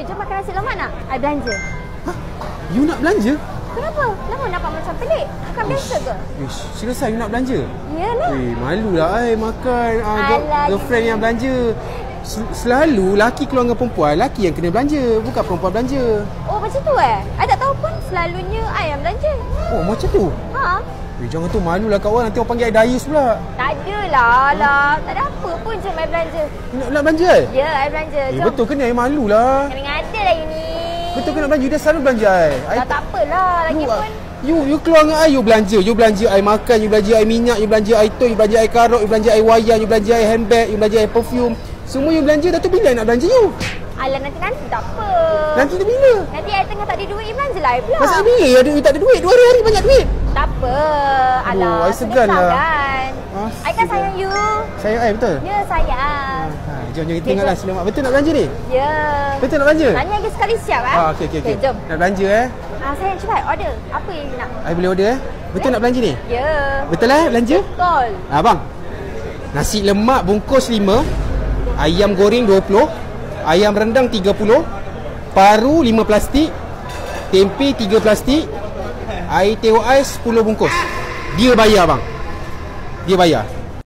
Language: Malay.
you jom makan nasi lemak nak? I belanja. Hah? You nak belanja? Kenapa? Kenapa nampak macam pelik? Bukan biasa ke? Ish, serius you nak belanja? Iyalah. Malulah makan Alah, girlfriend yang belanja. Selalu laki keluar dengan perempuan, laki yang kena belanja, bukan perempuan belanja. Oh macam tu I tak tahu pun selalunya I yang belanja. Oh macam tu? Ha? Jangan tu, malulah kat orang, nanti orang panggil I dayus pula. Tak adalah lah. Tak ada apa pun, jom I belanja. Nak belanja Ya, I belanja. Jom. Betul ke ni? I malulah. Kadang-kadang lah you ni. Betul ke nak belanja? You dah selalu belanja I. Tak apalah. Lagipun You keluar dengan I, you belanja I makan, you belanja I minyak, you belanja I toy, you belanja I karot, you belanja I wayang, you belanja I handbag, you belanja I perfume. Semua you belanja, dah tu bila I nak belanja you? alah nanti tak apa. Nanti tu bila? Nanti I tengah tak ada duit, belanja lah I pula. Masa bila you tak ada duit? 2 hari banyak duit. Tak apa. Alah, I segan lah. Kan. I kan sayang you. Sayang I betul? Ya, sayang. Jom kita tengoklah selamat. Betul nak belanja ni? Ya. Betul nak belanja? Tanya lagi sekali siap okey. Jom. Nak belanja Sayang cepat order. Apa yang you nak? I boleh order Betul nak belanja ni? Ya. Betul belanja? Betul. Bang. Nasi lemak bungkus 5, ayam goreng 20, ayam rendang 30, paru 5 plastik, tempe 3 plastik, air teh ais 10 bungkus. Dia bayar bang. Dia bayar.